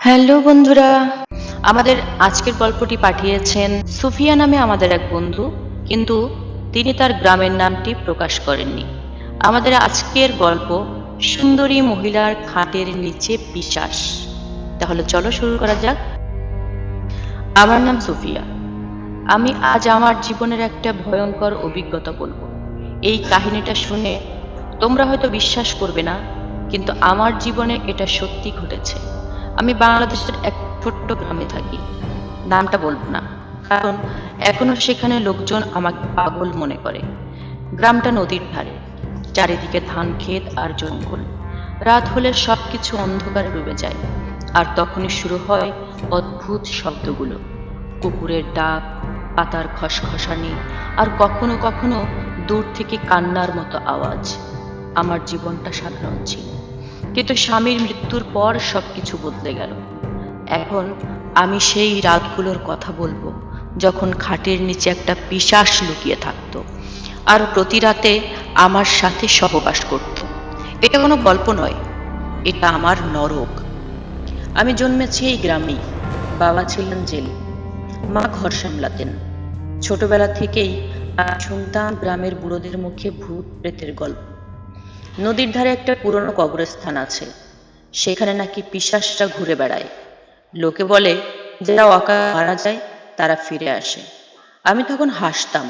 Hello বন্ধুরা, আমাদের আজকের গল্পটি পাঠিয়েছেন সুফিয়া নামে আমাদের এক বন্ধু, কিন্তু তিনি তার গ্রামের নামটি প্রকাশ করেননি। আমাদের আজকের গল্প সুন্দরী মহিলার খাটের নিচে পিশাচ। তাহলে চলো শুরু করা যাক। আমার নাম সুফিয়া। আমি আজ আমার জীবনের একটা ভয়ঙ্কর অভিজ্ঞতা বলবো। এই কাহিনীটা শুনে তোমরা হয়তো বিশ্বাস করবে না, কিন্তু আমার জীবনে এটা সত্যি ঘটেছে। আমি বাংলাদেশের এক ছোট্ট গ্রামে থাকি। নামটা বলবো না, কারণ এখনো সেখানে লোকজন আমাকে পাগল মনে করে। গ্রামটা নদীর ধারে, চারিদিকে ধান ক্ষেত আর জঙ্গল। রাত হলে সবকিছু অন্ধকারে ডুবে যায়, আর তখনই শুরু হয় অদ্ভুত শব্দগুলো। কুকুরের ডাক, পাতার খসখসানি, আর কখনো কখনো দূর থেকে কান্নার মতো আওয়াজ। আমার জীবনটা সাধারণ ছিল, কিন্তু স্বামীর মৃত্যুর পর সবকিছু বদলে গেল। এখন আমি সেই রাতগুলোর কথা বলবো, যখন খাটের নিচে একটা পিশাচ লুকিয়ে থাকতো আর প্রতি রাতে আমার সাথে সহবাস করত। এটা কোনো গল্প নয়, এটা আমার নরক। আমি জন্মেছি এই গ্রামেই। বাবা ছিলেন জেলে, মা ঘর সামলাতেন। ছোটবেলা থেকেই আমি শুনতাম গ্রামের বুড়োদের মুখে ভূত প্রেতের গল্প। নদীর ধারে একটা পুরনো কবরস্থান আছে, সেখানে নাকি পিশাচরা ঘুরে বেড়ায়। লোকে বলে যারা অকালে মারা যায় তারা ফিরে আসে। আমি তখন হাসতাম,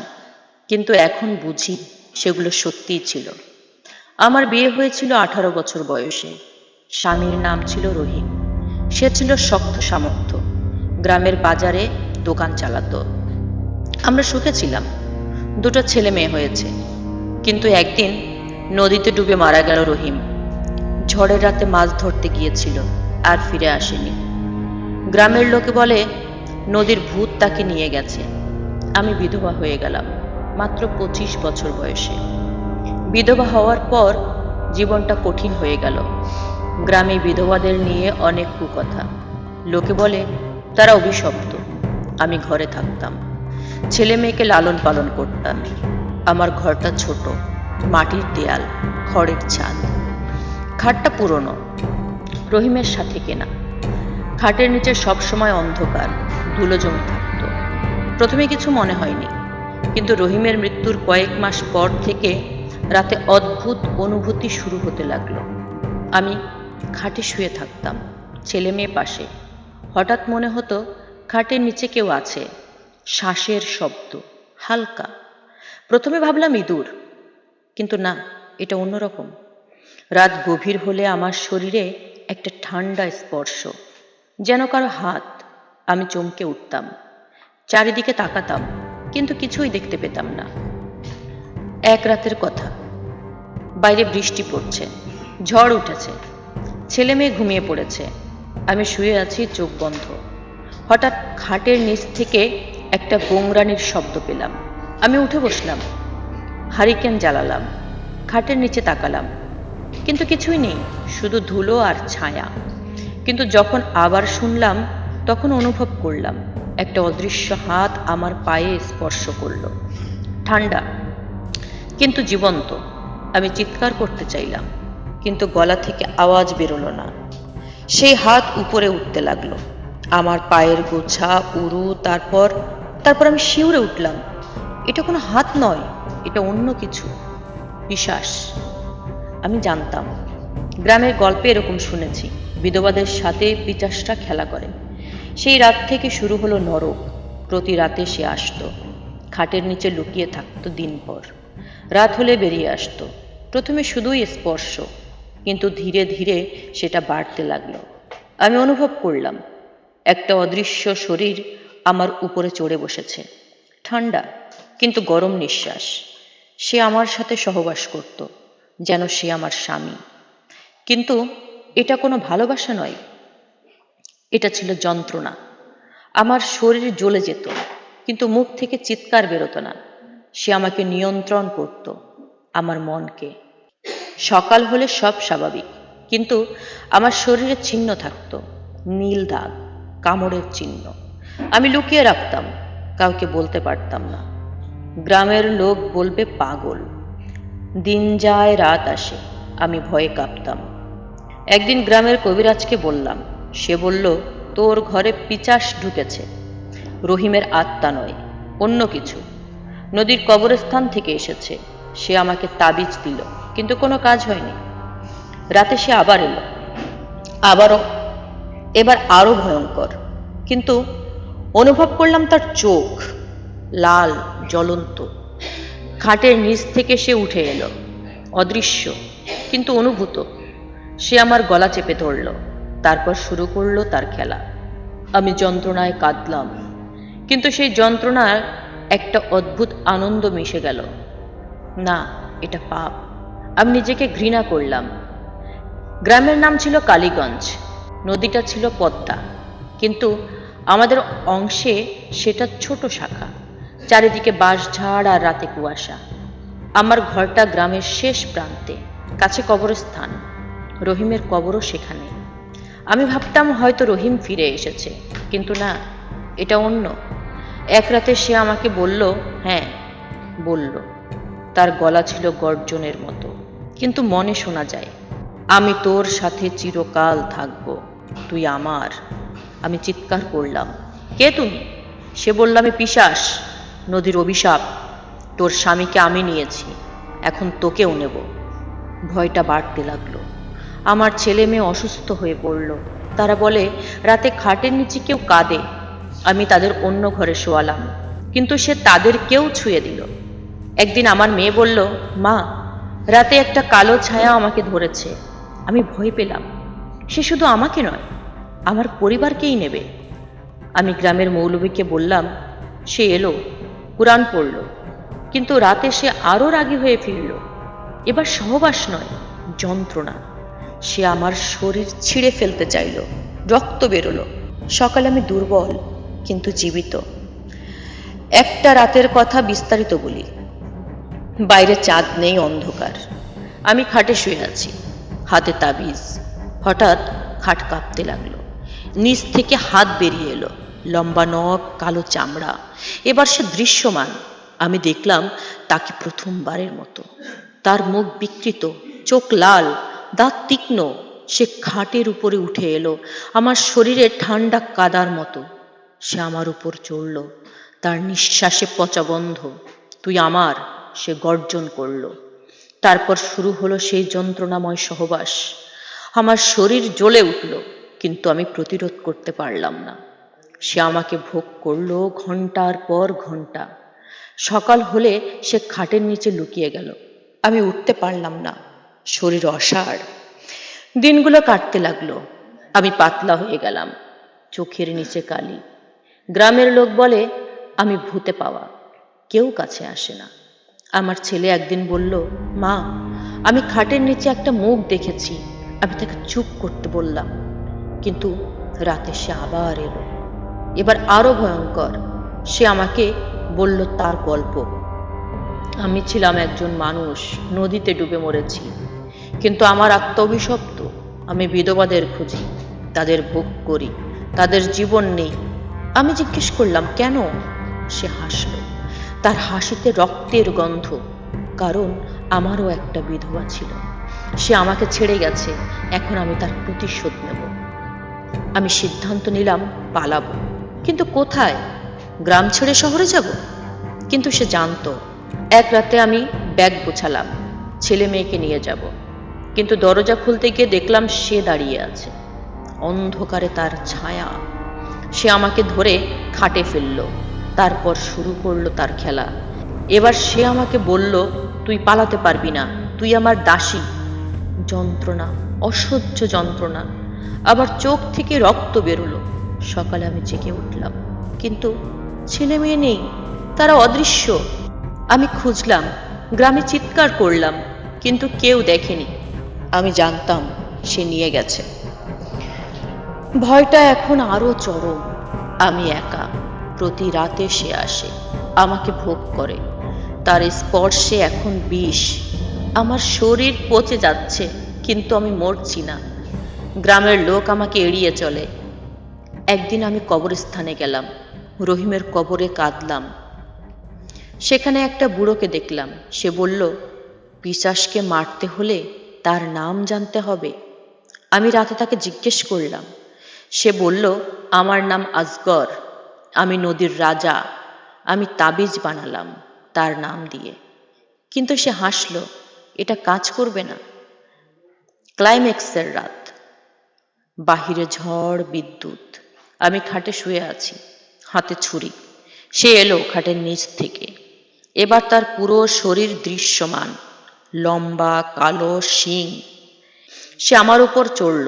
কিন্তু এখন বুঝি সেগুলো সত্যিই ছিল। আমার বিয়ে হয়েছিল 18 বছর বয়সে। স্বামীর নাম ছিল রহিম। সে ছিল শক্ত সামর্থ্য, গ্রামের বাজারে দোকান চালাতো। আমরা সুখে ছিলাম, দুটো ছেলে মেয়ে হয়েছে। কিন্তু একদিন নদীতে ডুবে মারা গেল রহিম। ঝড়ের রাতে মাছ ধরতে গিয়েছিল, আর ফিরে আসেনি। গ্রামের লোকে বলে নদীর ভূত তাকে নিয়ে গেছে। আমি বিধবা হয়ে গেলাম মাত্র 25 বছর বয়সে। বিধবা হওয়ার পর জীবনটা কঠিন হয়ে গেল। গ্রামে বিধবাদের নিয়ে অনেক কুকথা। লোকে বলে তারা অভিশপ্ত। আমি ঘরে থাকতাম, ছেলে মেয়েকে লালন পালন করতাম। আমার ঘরটা ছোট, মাটির দেয়াল, খড়ের ছাদ। খাটটা পুরনো, রহিমের সাথে কেনা। খাটের নিচে সবসময় অন্ধকার, ধুলো জমে থাকতো। প্রথমে কিছু মনে হয়নি, কিন্তু রহিমের মৃত্যুর কয়েক মাস পর থেকে রাতে অদ্ভুত অনুভূতি শুরু হতে লাগলো। আমি খাটে শুয়ে থাকতাম, ছেলে মেয়ে পাশে। হঠাৎ মনে হতো খাটের নিচে কেউ আছে। শ্বাসের শব্দ, হালকা। প্রথমে ভাবলাম ইঁদুর, কিন্তু না, এটা অন্যরকম। রাত গভীর হলে আমার শরীরে একটা ঠান্ডা স্পর্শ, যেন কারো হাত। আমি চমকে উঠতাম, চারিদিকে তাকাতাম, কিন্তু কিছুই দেখতে পেতাম না। এক রাতের কথা, বাইরে বৃষ্টি পড়ছে, ঝড় উঠেছে, ছেলে মেয়ে ঘুমিয়ে পড়েছে। আমি শুয়ে আছি চোখ বন্ধ। হঠাৎ খাটের নিচ থেকে একটা গোংরানির শব্দ পেলাম। আমি উঠে বসলাম, হারিকেন জ্বালালাম, খাটের নিচে তাকালাম, কিন্তু কিছুই নেই, শুধু ধুলো আর ছায়া। কিন্তু যখন আবার শুনলাম, তখন অনুভব করলাম একটা অদৃশ্য হাত আমার পায়ে স্পর্শ করলো। ঠান্ডা, কিন্তু জীবন্ত। আমি চিৎকার করতে চাইলাম, কিন্তু গলা থেকে আওয়াজ বেরোলো না। সেই হাত উপরে উঠতে লাগলো, আমার পায়ের গোছা, উরু, তারপর তারপর আমি শিউরে উঠলাম। এটা কোনো হাত নয়, এটা অন্য কিছু, পিশাচ। আমি জানতাম, গ্রামের গল্পে এরকম শুনেছি, বিধবাদের সাথে পিশাচরা খেলা করে। সেই রাত থেকে শুরু হলো নরক। প্রতি রাতে সে আসতো, খাটের নিচে লুকিয়ে থাকতো দিন পর। রাত হলে বেরিয়ে আসতো। প্রথমে শুধুই স্পর্শ, কিন্তু ধীরে ধীরে সেটা বাড়তে লাগলো। আমি অনুভব করলাম একটা অদৃশ্য শরীর আমার উপরে চড়ে বসেছে। ঠান্ডা, কিন্তু গরম নিঃশ্বাস। সে আমার সাথে সহবাস করত, যেন সে আমার স্বামী। কিন্তু এটা কোনো ভালোবাসা নয়, এটা ছিল যন্ত্রণা। আমার শরীর জ্বলে যেত, কিন্তু মুখ থেকে চিৎকার বেরোতো না। সে আমাকে নিয়ন্ত্রণ করত, আমার মনকে। সকাল হলে সব স্বাভাবিক, কিন্তু আমার শরীরে চিহ্ন থাকতো, নীল দাগ, কামড়ের চিহ্ন। আমি লুকিয়ে রাখতাম, কাউকে বলতে পারতাম না। গ্রামের লোক বলবে পাগল। দিন যায়, রাত আসে, আমি ভয়ে কাঁপতাম। একদিন গ্রামের কবিরাজকে বললাম, সে বলল, তোর ঘরে পিশাচ ঢুকেছে, রহিমের আত্মা নয়, অন্য কিছু, নদীর কবরস্থান থেকে এসেছে। সে আমাকে তাবিজ দিল, কিন্তু কোনো কাজ হয়নি। রাতে সে আবার এলো, আবারও, এবার আরো ভয়ঙ্কর। কিন্তু অনুভব করলাম তার চোখ লাল, জ্বলন্ত। খাটের নিচ থেকে সে উঠে এলো, অদৃশ্য কিন্তু অনুভূত। সে আমার গলা চেপে ধরল, তারপর শুরু করলো তার খেলা। আমি যন্ত্রণায় কাঁদলাম, কিন্তু সেই যন্ত্রণার একটা অদ্ভুত আনন্দ মিশে গেল। না, এটা পাপ। আমি নিজেকে ঘৃণা করলাম। গ্রামের নাম ছিল কালীগঞ্জ, নদীটা ছিল পদ্মা, কিন্তু আমাদের অংশে সেটা ছোট শাখা। চারিদিকে বাঁশঝাড় আর রাতে কুয়াশা। আমার ঘরটা গ্রামের শেষ প্রান্তে, কাছে কবরস্থান। রহিমের কবরও সেখানে। আমি ভাবতাম হয়তো রহিম ফিরে এসেছে, কিন্তু না, এটা অন্য। এক রাতে সে আমাকে বলল, হ্যাঁ বলল, তার গলা ছিল গর্জনের মতো, কিন্তু মনে শোনা যায়, আমি তোর সাথে চিরকাল থাকব, তুই আমার। আমি চিৎকার করলাম, কে তুমি? সে বলল, আমি পিশাচ, নদীর অভিশাপ। তোর স্বামীকে আমি নিয়েছি, এখন তোকেও নেব। ভয়টা বাড়তে লাগলো। আমার ছেলে মেয়ে অসুস্থ হয়ে পড়ল। তারা বলে রাতে খাটের নিচে কেউ কাঁদে। আমি তাদের অন্য ঘরে শোয়ালাম, কিন্তু সে তাদের কেউ ছুঁয়ে দিল। একদিন আমার মেয়ে বলল, মা, রাতে একটা কালো ছায়া আমাকে ধরেছে। আমি ভয় পেলাম। সে শুধু আমাকে নয়, আমার পরিবারকেই নেবে। আমি গ্রামের মৌলবীকে বললাম। সে এলো, কুরআন পড়ল, কিন্তু রাতে সে আরো রাগী হয়ে ফিরল। এবার সহবাস নয়, যন্ত্রণা। সে আমার শরীর ছিঁড়ে ফেলতে চাইল, রক্ত বেরোলো। সকালে আমি দুর্বল কিন্তু জীবিত। একটা রাতের কথা বিস্তারিত বলি। বাইরে চাঁদ নেই, অন্ধকার। আমি খাটে শুয়ে আছি, হাতে তাবিজ। হঠাৎ খাট কাঁপতে লাগলো, নিচ থেকে হাত বেরিয়ে এলো, লম্বা নখ, কালো চামড়া। এবার সে দৃশ্যমান। আমি দেখলাম তাকে প্রথমবারের মতো। তার মুখ বিকৃত, চোখ লাল, দাঁত তীক্ষ্ণ। সে খাটের উপরে উঠে এলো, আমার শরীরে ঠান্ডা কাদার মতো। সে আমার উপর চড়ল, তার নিঃশ্বাসে পচা গন্ধ। তুই আমার, সে গর্জন করল। তারপর শুরু হলো সেই যন্ত্রণাময় সহবাস। আমার শরীর জ্বলে উঠল, কিন্তু আমি প্রতিরোধ করতে পারলাম না। সে আমাকে ভোগ করলো ঘন্টার পর ঘন্টা। সকাল হলে সে খাটের নিচে লুকিয়ে গেল। আমি উঠতে পারলাম না, শরীর অসাড়। দিনগুলো কাটতে লাগলো। আমি পাতলা হয়ে গেলাম, চোখের নিচে কালি। গ্রামের লোক বলে আমি ভূতে পাওয়া, কেউ কাছে আসে না। আমার ছেলে একদিন বলল, মা, আমি খাটের নিচে একটা মুখ দেখেছি। আমি তাকে চুপ করতে বললাম, কিন্তু রাতে সে আবার এলো। এবার আরো ভয়ঙ্কর। সে আমাকে বলল তার গল্প। আমি ছিলাম একজন মানুষ, নদীতে ডুবে মরেছি, কিন্তু আমার আত্মা অভিশপ্ত। আমি বিধবাদের খুঁজি, তাদের ভোগ করি, তাদের জীবন নেই। আমি জিজ্ঞেস করলাম, কেন? সে হাসল, তার হাসিতে রক্তের গন্ধ। কারণ আমারও একটা বিধবা ছিল, সে আমাকে ছেড়ে গেছে, এখন আমি তার প্রতিশোধ নেব। আমি সিদ্ধান্ত নিলাম পালাবো, কিন্তু কোথায়? গ্রাম ছেড়ে শহরে যাব? কিন্তু সে জানতো। এক রাতে আমি ব্যাগ গোছালাম, ছেলে মেয়েকে নিয়ে যাব, কিন্তু দরজা খুলতে গিয়ে দেখলাম সে দাঁড়িয়ে আছে, অন্ধকারে তার ছায়া। সে আমাকে ধরে খাটে ফেলল, তারপর শুরু করলো তার খেলা। এবার সে আমাকে বলল, তুই পালাতে পারবি না, তুই আমার দাসী। যন্ত্রণা, অসহ্য যন্ত্রণা। আবার চোখ থেকে রক্ত বেরোলো। সকালে আমি জেগে উঠলাম, কিন্তু ছেলে মেয়ে নেই, তারা অদৃশ্য। আমি খুঁজলাম, গ্রামে চিৎকার করলাম, কিন্তু কেউ দেখেনি। আমি জানতাম সে নিয়ে গেছে। ভয়টা এখন আরো চরম। আমি একা, প্রতি রাতে সে আসে, আমাকে ভোগ করে। তার স্পর্শে এখন বিষ। আমার শরীর পচে যাচ্ছে, কিন্তু আমি মরছি না। গ্রামের লোক আমাকে এড়িয়ে চলে। একদিন আমি কবরস্থানে গেলাম, রহিমের কবরে কাঁদলাম। সেখানে একটা বুড়োকে দেখলাম। সে বলল, পিশাচকে মারতে হলে তার নাম জানতে হবে। আমি রাতে তাকে জিজ্ঞেস করলাম। সে বলল, আমার নাম আজগর, আমি নদীর রাজা, আমি তাবিজ বানালাম তার নাম দিয়ে। কিন্তু সে হাসল, এটা কাজ করবে না। ক্লাইম্যাক্সের রাত, বাহিরে ঝড় বিদ্যুৎ, আমি খাটে শুয়ে আছি, হাতে ছুরি। সে এলো খাটের নিচ থেকে। এবার তার পুরো শরীর দৃশ্যমান, লম্বা কালো শিং। সে আমার উপর চড়ল,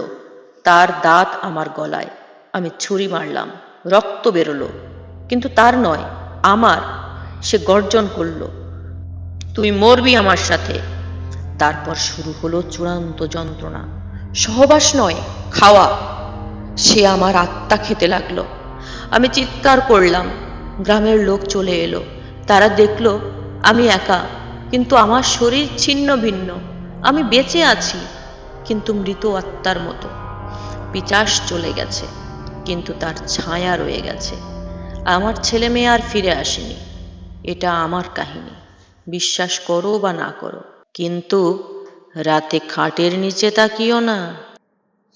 তার দাঁত আমার গলায়। আমি ছুরি মারলাম, রক্ত বেরোলো, কিন্তু তার নয়, আমার। সে গর্জন করল, তুই মরবি আমার সাথে। তারপর শুরু হলো চূড়ান্ত যন্ত্রণা, সহবাস নয়, খাওয়া। সে আমার আত্মা খেতে লাগলো। আমি চিৎকার করলাম, গ্রামের লোক চলে এলো। তারা দেখলো আমি একা, কিন্তু আমার শরীর ছিন্ন ভিন্ন। আমি বেঁচে আছি, কিন্তু মৃত আত্মার মতো। পিচাস চলে গেছে, কিন্তু তার ছায়া রয়ে গেছে। আমার ছেলে মেয়ে আর ফিরে আসেনি। এটা আমার কাহিনী, বিশ্বাস করো বা না করো। কিন্তু রাতে খাটের নিচে তাকিও না।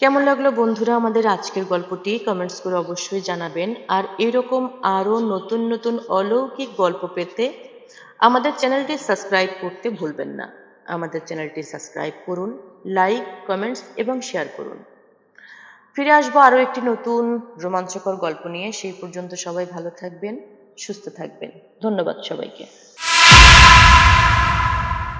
কেমন লাগলো বন্ধুরা আমাদের আজকের গল্পটি? কমেন্টস করে অবশ্যই জানাবেন। আর এরকম আরও নতুন নতুন অলৌকিক গল্প পেতে আমাদের চ্যানেলটি সাবস্ক্রাইব করতে ভুলবেন না। আমাদের চ্যানেলটি সাবস্ক্রাইব করুন, লাইক, কমেন্টস এবং শেয়ার করুন। ফিরে আসবো আরও একটি নতুন রোমাঞ্চকর গল্প নিয়ে। সেই পর্যন্ত সবাই ভালো থাকবেন, সুস্থ থাকবেন। ধন্যবাদ সবাইকে।